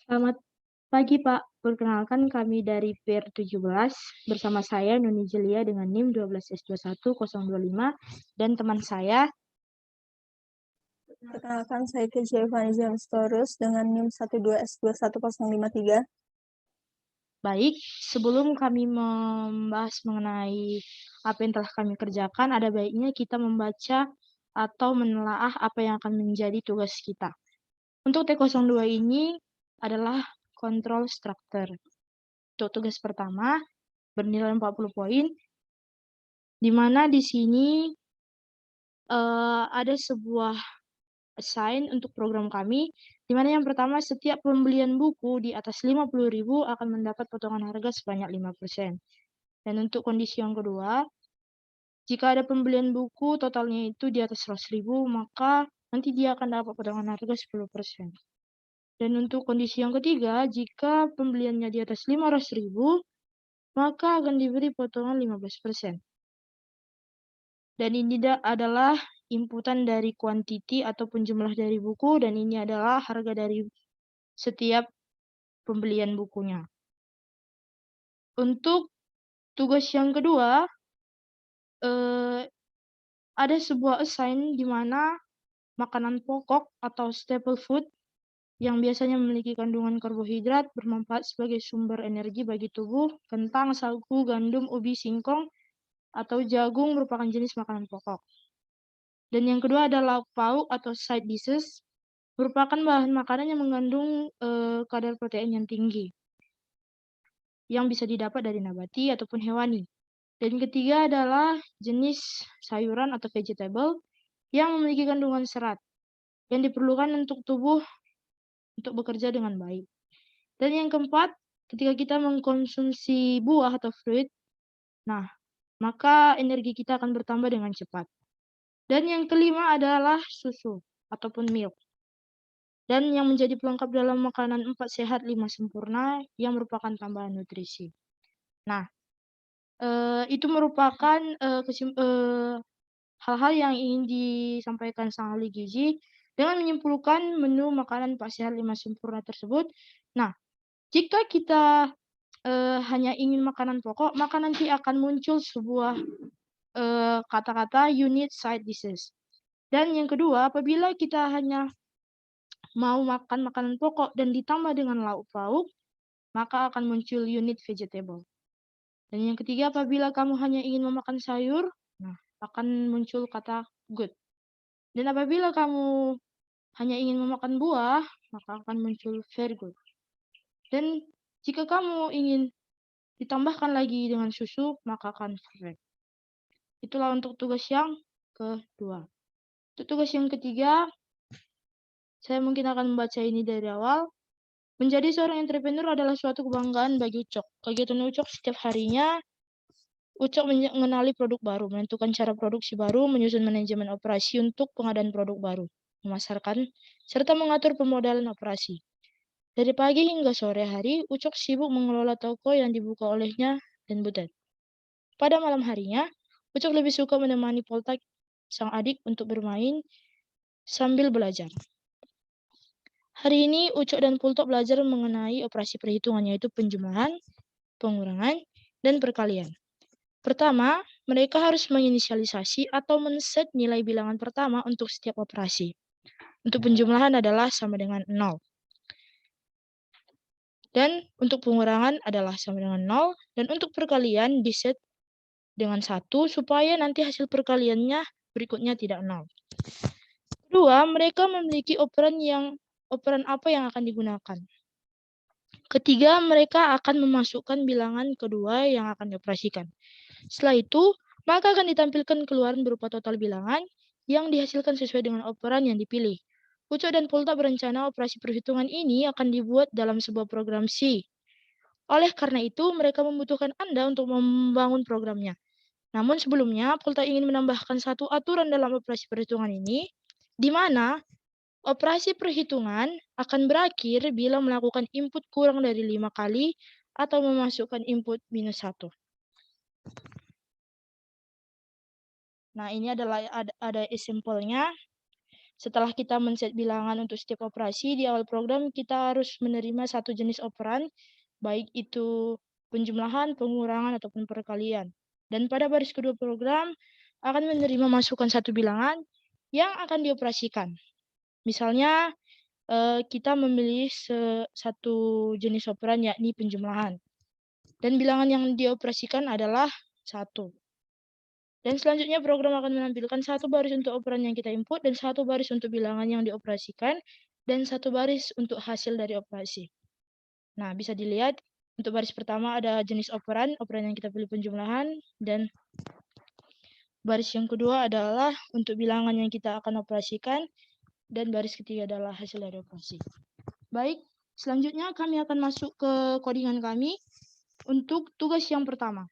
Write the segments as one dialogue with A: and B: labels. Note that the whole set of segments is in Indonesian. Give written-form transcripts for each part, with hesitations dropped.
A: Selamat pagi, Pak. Perkenalkan kami dari PR17 bersama saya Nuni Jelia dengan NIM 12S21025 dan teman saya.
B: Perkenalkan, saya Giovanni James Torus dengan NIM 12S21053.
A: Baik, sebelum kami membahas mengenai apa yang telah kami kerjakan, ada baiknya kita membaca atau menelaah apa yang akan menjadi tugas kita. Untuk T02 ini adalah control structure. Untuk tugas pertama, bernilai 40 poin, di mana di sini ada sebuah assign untuk program kami, di mana yang pertama setiap pembelian buku di atas 50.000 akan mendapat potongan harga sebanyak 5%. Dan untuk kondisi yang kedua, jika ada pembelian buku totalnya itu di atas 100.000, maka nanti dia akan dapat potongan harga 10%. Dan untuk kondisi yang ketiga, jika pembeliannya di atas 500.000, maka akan diberi potongan 15%. Dan ini adalah inputan dari kuantiti ataupun jumlah dari buku, dan ini adalah harga dari setiap pembelian bukunya. Untuk tugas yang kedua, ada sebuah assign di mana makanan pokok atau staple food yang biasanya memiliki kandungan karbohidrat bermanfaat sebagai sumber energi bagi tubuh. Kentang, sagu, gandum, ubi, singkong, atau jagung merupakan jenis makanan pokok. Dan yang kedua adalah lauk pauk atau side dishes, merupakan bahan makanan yang mengandung kadar protein yang tinggi, yang bisa didapat dari nabati ataupun hewani. Dan ketiga adalah jenis sayuran atau vegetable yang memiliki kandungan serat, yang diperlukan untuk tubuh untuk bekerja dengan baik. Dan yang keempat, ketika kita mengkonsumsi buah atau fruit, maka energi kita akan bertambah dengan cepat. Dan yang kelima adalah susu ataupun milk. Dan yang menjadi pelengkap dalam makanan 4 sehat 5 sempurna yang merupakan tambahan nutrisi. Nah, itu merupakan hal-hal yang ingin disampaikan sang ahli gizi dengan menyimpulkan menu makanan 4 sehat 5 sempurna tersebut. Nah, jika kita hanya ingin makanan pokok, maka nanti akan muncul sebuah kata-kata unit side dishes. Dan yang kedua, apabila kita hanya mau makan makanan pokok dan ditambah dengan lauk pauk, maka akan muncul unit vegetable. Dan yang ketiga, apabila kamu hanya ingin memakan sayur, akan muncul kata good. Dan apabila kamu hanya ingin memakan buah, maka akan muncul very good. Dan jika kamu ingin ditambahkan lagi dengan susu, maka akan perfect. Itulah untuk tugas yang kedua. Untuk tugas yang ketiga, saya mungkin akan membaca ini dari awal. Menjadi seorang entrepreneur adalah suatu kebanggaan bagi Ucok. Kegiatan Ucok setiap harinya, Ucok mengenali produk baru, menentukan cara produksi baru, menyusun manajemen operasi untuk pengadaan produk baru, memasarkan, serta mengatur pemodalan operasi. Dari pagi hingga sore hari, Ucok sibuk mengelola toko yang dibuka olehnya dan Butet. Pada malam harinya, Ucok lebih suka menemani Poltak, sang adik, untuk bermain sambil belajar. Hari ini, Ucok dan Pultok belajar mengenai operasi perhitungan, yaitu penjumlahan, pengurangan, dan perkalian. Pertama, mereka harus menginisialisasi atau men-set nilai bilangan pertama untuk setiap operasi. Untuk penjumlahan adalah sama dengan 0. Dan untuk pengurangan adalah sama dengan 0. Dan untuk perkalian di-set dengan 1 supaya nanti hasil perkaliannya berikutnya tidak 0. Kedua, mereka memiliki operan apa yang akan digunakan. Ketiga, mereka akan memasukkan bilangan kedua yang akan dioperasikan. Setelah itu, maka akan ditampilkan keluaran berupa total bilangan yang dihasilkan sesuai dengan operan yang dipilih. Ucok dan Polta berencana operasi perhitungan ini akan dibuat dalam sebuah program C. Oleh karena itu, mereka membutuhkan Anda untuk membangun programnya. Namun sebelumnya, Polta ingin menambahkan satu aturan dalam operasi perhitungan ini, di mana operasi perhitungan akan berakhir bila melakukan input kurang dari 5 kali atau memasukkan input -1. Nah, ini adalah ada example-nya. setelah kita men-set bilangan untuk setiap operasi, di awal program kita harus menerima satu jenis operan, baik itu penjumlahan, pengurangan, ataupun perkalian. Dan pada baris kedua program akan menerima masukan satu bilangan yang akan dioperasikan. Misalnya, kita memilih satu jenis operan, yakni penjumlahan. Dan bilangan yang dioperasikan adalah 1. Dan selanjutnya program akan menampilkan satu baris untuk operan yang kita input dan satu baris untuk bilangan yang dioperasikan dan satu baris untuk hasil dari operasi. Nah, bisa dilihat untuk baris pertama ada jenis operan yang kita pilih penjumlahan, dan baris yang kedua adalah untuk bilangan yang kita akan operasikan, dan baris ketiga adalah hasil dari operasi. Baik, selanjutnya kami akan masuk ke codingan kami untuk tugas yang pertama.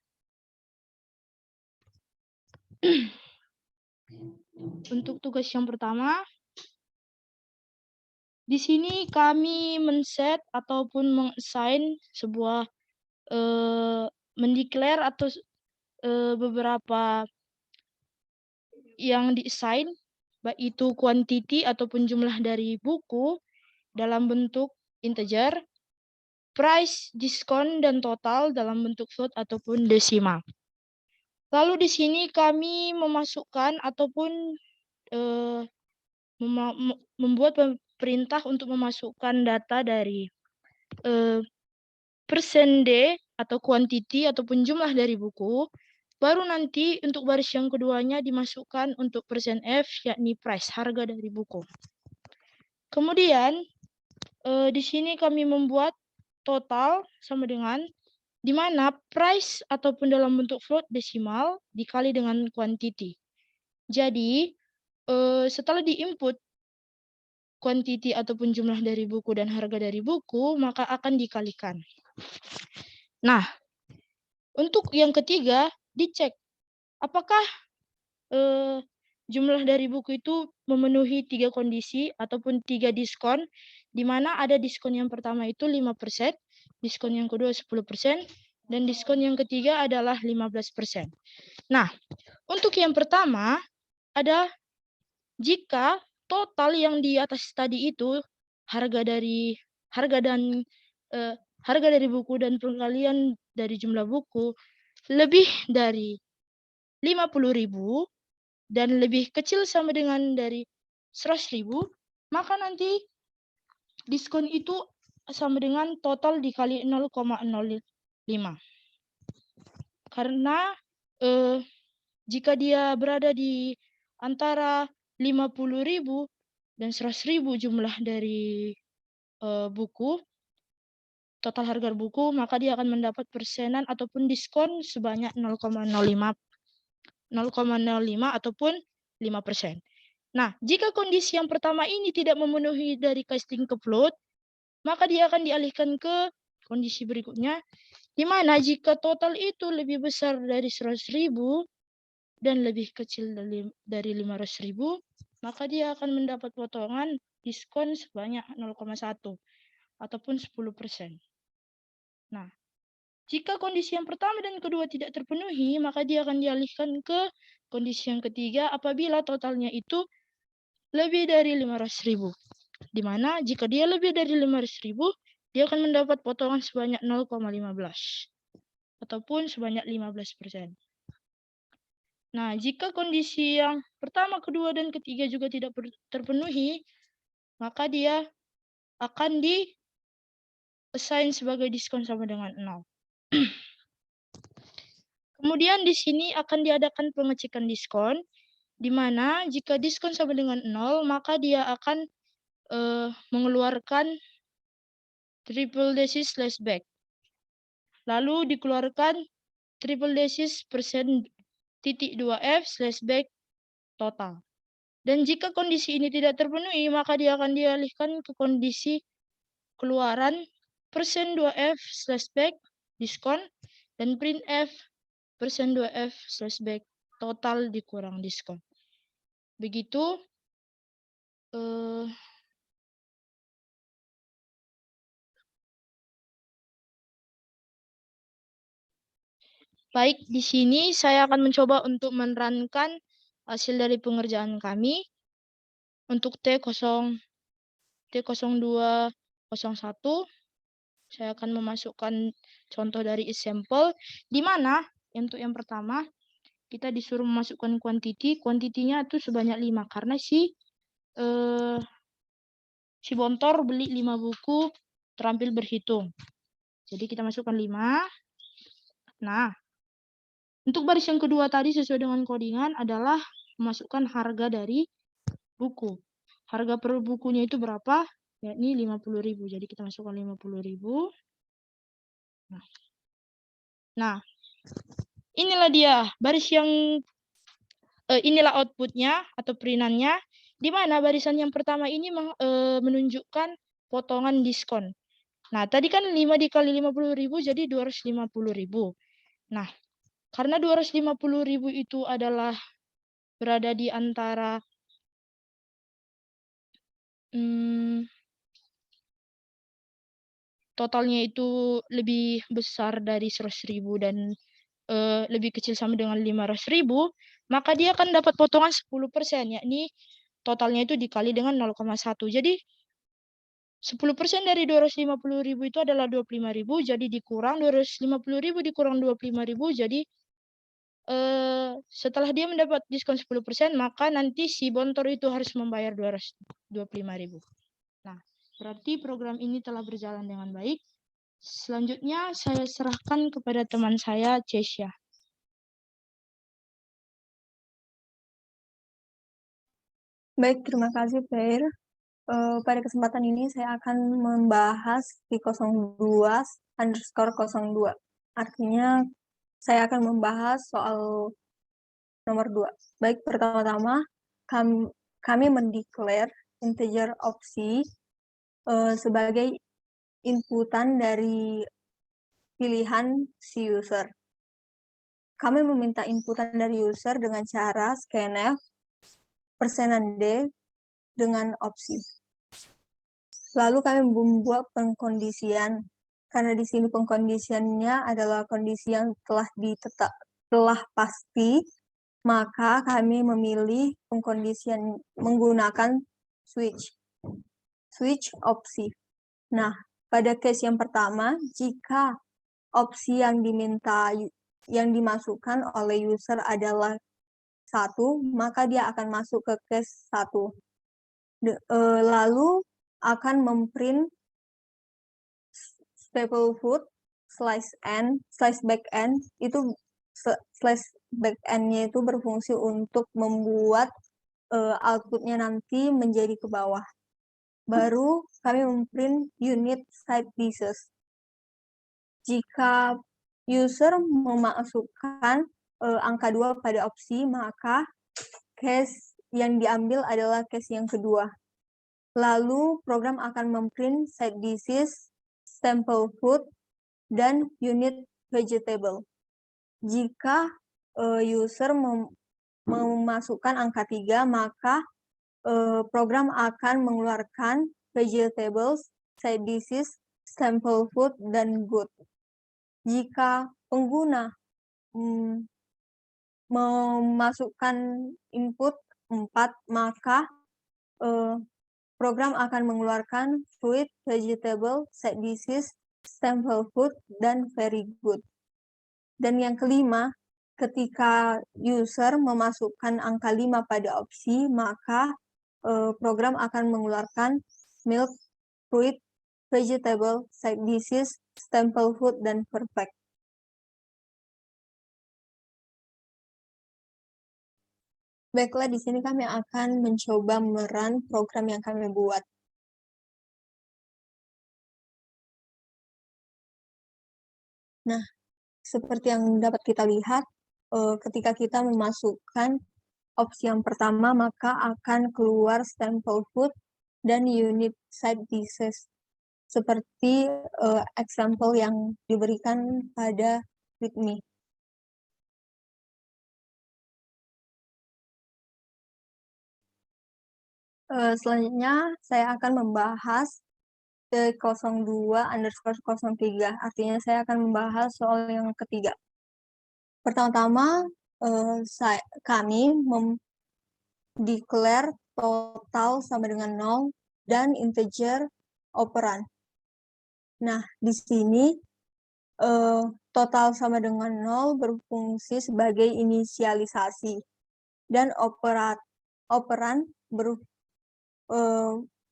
A: Untuk tugas yang pertama, di sini kami men-set ataupun meng-assign sebuah mendeklar atau beberapa yang di-assign, baik itu quantity ataupun jumlah dari buku dalam bentuk integer, price, diskon, dan total dalam bentuk float ataupun desimal. Lalu di sini kami memasukkan ataupun membuat perintah untuk memasukkan data dari persen D atau quantity ataupun jumlah dari buku. Baru nanti untuk baris yang keduanya dimasukkan untuk persen F, yakni price, harga dari buku. Kemudian di sini kami membuat total sama dengan di mana price ataupun dalam bentuk float desimal dikali dengan quantity. Jadi setelah diinput quantity ataupun jumlah dari buku dan harga dari buku, maka akan dikalikan. Nah, untuk yang ketiga, dicek apakah jumlah dari buku itu memenuhi 3 kondisi ataupun 3 diskon, di mana ada diskon yang pertama itu 5%, diskon yang kedua 10%, dan diskon yang ketiga adalah 15%. Nah, untuk yang pertama ada jika total yang di atas tadi itu harga dari buku dan perkalian dari jumlah buku lebih dari 50.000 dan lebih kecil sama dengan dari 100.000, maka nanti diskon itu sama dengan total dikali 0,05. Karena jika dia berada di antara 50.000 dan 100.000 jumlah dari buku, total harga buku, maka dia akan mendapat persenan ataupun diskon sebanyak 0,05 ataupun 5%. Nah, jika kondisi yang pertama ini tidak memenuhi dari casting ke float, maka dia akan dialihkan ke kondisi berikutnya, di mana jika total itu lebih besar dari 100.000 dan lebih kecil dari 500.000, maka dia akan mendapat potongan diskon sebanyak 0,1 ataupun 10%. Nah, jika kondisi yang pertama dan kedua tidak terpenuhi, maka dia akan dialihkan ke kondisi yang ketiga apabila totalnya itu lebih dari 500.000. Di mana jika dia lebih dari 500.000, dia akan mendapat potongan sebanyak 0,15 ataupun sebanyak 15%. Nah, jika kondisi yang pertama, kedua, dan ketiga juga tidak terpenuhi, maka dia akan di-assign sebagai diskon sama dengan 0. Kemudian di sini akan diadakan pengecekan diskon, di mana jika diskon sama dengan 0, maka dia akan mengeluarkan triple decis slash back. Lalu dikeluarkan triple decis persen titik 2F slash back total. Dan jika kondisi ini tidak terpenuhi, maka dia akan dialihkan ke kondisi keluaran persen 2F slash back diskon dan printf persen 2F slash back total dikurang diskon. Begitu. Baik, di sini saya akan mencoba untuk menerangkan hasil dari pengerjaan kami. untuk T0201, saya akan memasukkan contoh dari example, di mana untuk yang pertama, kita disuruh memasukkan kuantitinya itu sebanyak 5, karena si Bontor beli 5 buku terampil berhitung. Jadi kita masukkan 5. Nah, untuk baris yang kedua tadi sesuai dengan codingan adalah memasukkan harga dari buku. Harga per bukunya itu berapa? Yakni 50.000. Jadi kita masukkan 50.000. Nah, inilah dia baris yang inilah outputnya atau perintannya, di mana barisan yang pertama ini menunjukkan potongan diskon. Nah, tadi kan 5 dikali 50.000 jadi 250.000. Nah, karena 250.000 itu adalah berada di antara totalnya itu lebih besar dari 100.000 dan lebih kecil sama dengan 500.000, maka dia akan dapat potongan 10%, yakni totalnya itu dikali dengan 0,1. Jadi 10% dari 250.000 itu adalah 25.000, jadi dikurang 250.000 dikurang 25.000, jadi setelah dia mendapat diskon 10%, maka nanti si Bontor itu harus membayar 225.000. Nah, berarti program ini telah berjalan dengan baik. Selanjutnya saya serahkan kepada teman saya, Cesia.
B: Baik, terima kasih, Fair. Pada kesempatan ini saya akan membahas V02_02. Artinya, saya akan membahas soal nomor 2. Baik, pertama-tama, kami mendeklar integer opsi sebagai inputan dari pilihan si user. Kami meminta inputan dari user dengan cara scanf %D dengan opsi. Lalu kami membuat pengkondisian, karena di sini pengkondisiannya adalah kondisi yang telah pasti, maka kami memilih pengkondisian menggunakan switch opsi. Nah, pada case yang pertama, jika opsi yang dimasukkan oleh user adalah 1, maka dia akan masuk ke case 1. Lalu akan memprint staple food slice back end itu slash back end-nya itu berfungsi untuk membuat output-nya nanti menjadi ke bawah. Baru kami memprint unit side dishes. Jika user memasukkan angka 2 pada opsi, maka case yang diambil adalah case yang kedua. Lalu program akan memprint side dishes, sample food, dan unit vegetable. Jika user memasukkan angka 3, maka program akan mengeluarkan vegetables, side dishes, sample food, dan good. Jika pengguna memasukkan input 4, maka program akan mengeluarkan fruit, vegetable, side dishes, sample food, dan very good. Dan yang kelima, ketika user memasukkan angka 5 pada opsi, maka program akan mengeluarkan milk, fruit, vegetable, side dishes, sample food, dan perfect. Baiklah, di sini kami akan mencoba merun program yang kami buat. Nah, seperti yang dapat kita lihat, ketika kita memasukkan opsi yang pertama, maka akan keluar sample food dan unit side dishes. Seperti example yang diberikan pada readme. Selanjutnya, saya akan membahas T02_03. Artinya saya akan membahas soal yang ketiga. Pertama-tama, kami mendeklar total sama dengan 0, dan integer operan. Nah, di sini total sama dengan 0 berfungsi sebagai inisialisasi, dan operan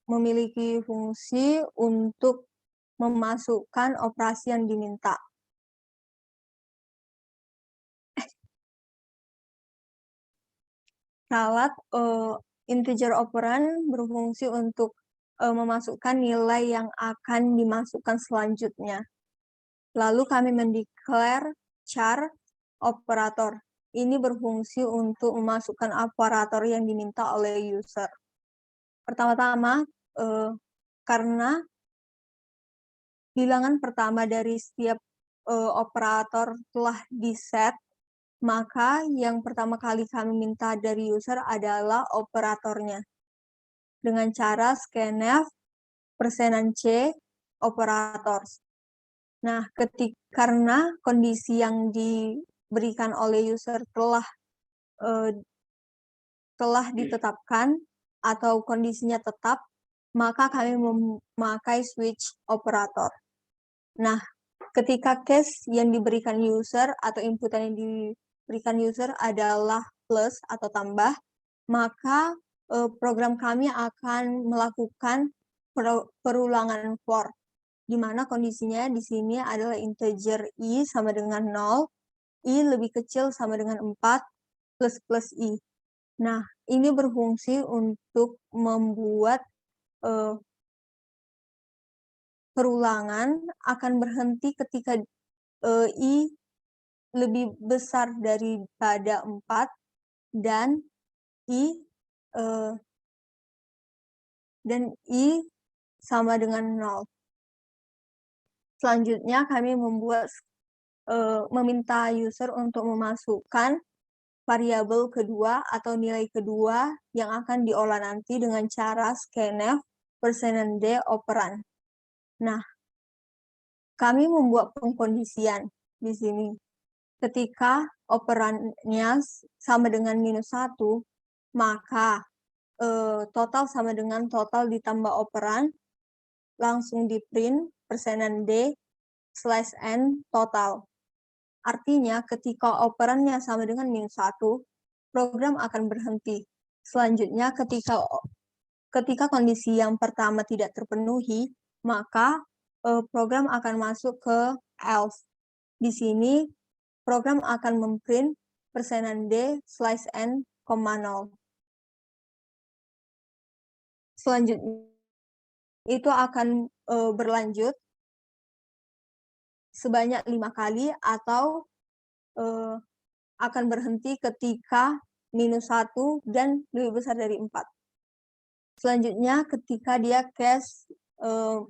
B: memiliki fungsi untuk memasukkan operasi yang diminta. Syarat integer operan berfungsi untuk memasukkan nilai yang akan dimasukkan selanjutnya. Lalu kami mendeklar char operator. Ini berfungsi untuk memasukkan operator yang diminta oleh user. Pertama-tama, karena bilangan pertama dari setiap operator telah di-set, maka yang pertama kali kami minta dari user adalah operatornya. Dengan cara scanf %c operators. Nah, karena kondisi yang diberikan oleh user telah ditetapkan atau kondisinya tetap, maka kami memakai switch operator. Nah, ketika case yang diberikan user atau inputan yang diberikan user adalah plus atau tambah, maka program kami akan melakukan perulangan for, di mana kondisinya di sini adalah integer i sama dengan 0, i lebih kecil sama dengan 4, plus i. Nah, ini berfungsi untuk membuat perulangan akan berhenti ketika i lebih besar daripada 4 dan i sama dengan 0. Selanjutnya kami meminta user untuk memasukkan variabel kedua atau nilai kedua yang akan diolah nanti dengan cara scanf %d operan. Nah, kami membuat pengkondisian di sini. Ketika operannya sama dengan -1, maka total sama dengan total ditambah operan, langsung di print %d/n total. Artinya ketika operannya sama dengan -1, program akan berhenti. Selanjutnya ketika kondisi yang pertama tidak terpenuhi, maka program akan masuk ke else. Di sini program akan memprint %d/n, 0. Selanjutnya itu akan berlanjut sebanyak 5 kali atau akan berhenti ketika -1 dan lebih besar dari 4. Selanjutnya ketika dia case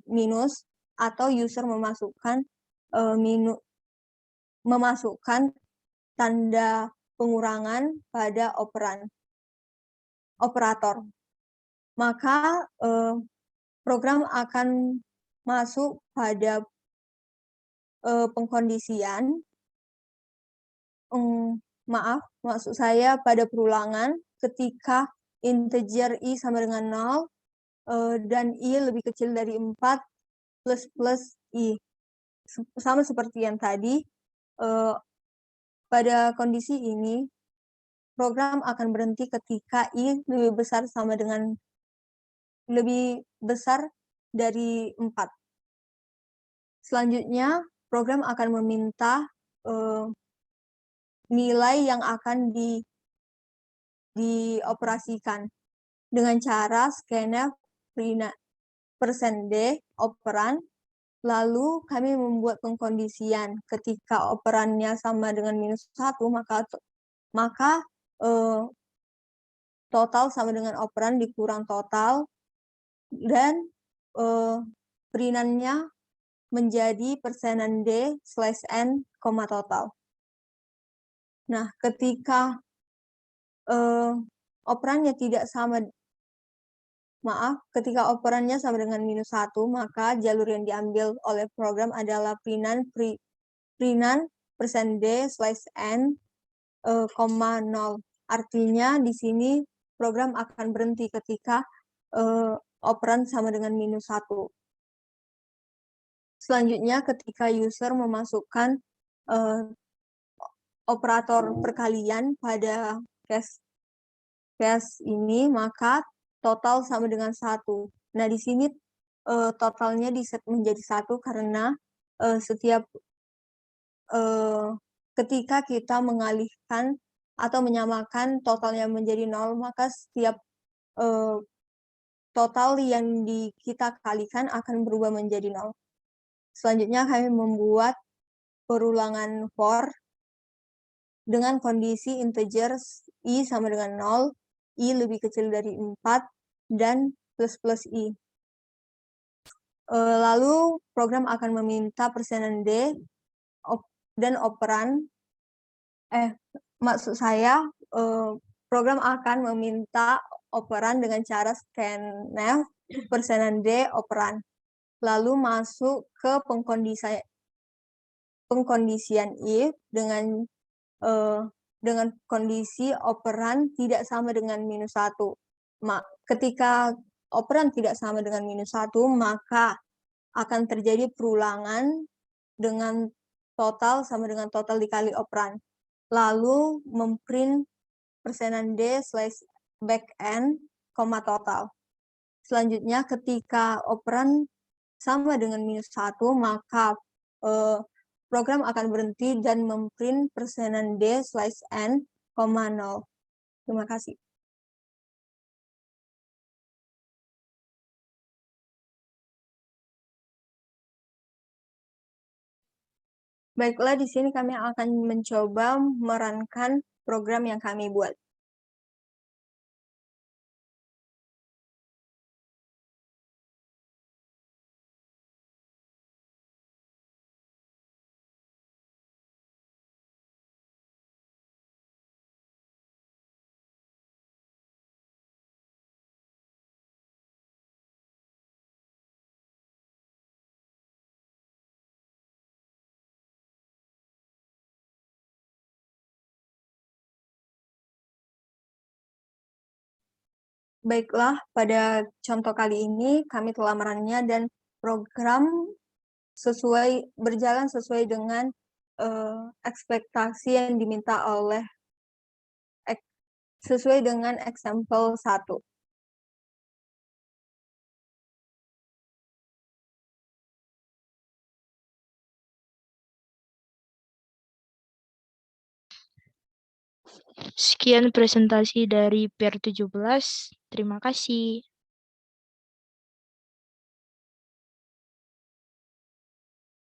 B: minus atau user memasukkan tanda pengurangan pada operator, maka program akan masuk pada pengkondisian, maksud saya pada perulangan ketika integer i sama dengan 0 dan i lebih kecil dari 4 plus i. Sama seperti yang tadi, pada kondisi ini program akan berhenti ketika i lebih besar dari 4. Selanjutnya, program akan meminta nilai yang akan dioperasikan dengan cara scanf %d operan. Lalu kami membuat pengkondisian ketika operannya sama dengan -1, maka total sama dengan operan dikurang total, dan perintannya menjadi %d/n, total. Nah, ketika ketika operannya sama dengan -1, maka jalur yang diambil oleh program adalah perintan %d/n, 0. Artinya di sini program akan berhenti ketika operan sama dengan -1. Selanjutnya, ketika user memasukkan operator perkalian pada case ini, maka total sama dengan 1. Nah, di sini totalnya di-set menjadi 1 karena setiap ketika kita mengalihkan atau menyamakan totalnya menjadi 0, maka setiap total yang kita kalikan akan berubah menjadi 0. Selanjutnya kami membuat perulangan for dengan kondisi integer i sama dengan 0, i lebih kecil dari 4, dan plus i. Lalu program akan meminta persenan D dan operan, maksud saya program akan meminta operan dengan cara scanf persenan D operan, lalu masuk ke pengkondisian if dengan kondisi operan tidak sama dengan -1. Ketika operan tidak sama dengan -1, maka akan terjadi perulangan dengan total sama dengan total dikali operan. Lalu memprint persenan D slash backend, total. Selanjutnya, ketika operan sama dengan -1, maka program akan berhenti dan memprint persenan D slash N, 0. Terima kasih. Baiklah, di sini kami akan mencoba merankan program yang kami buat. Baiklah, pada contoh kali ini kami telah merannya dan program berjalan sesuai dengan ekspektasi yang diminta sesuai dengan example 1.
A: Sekian presentasi dari PR 17. Terima kasih.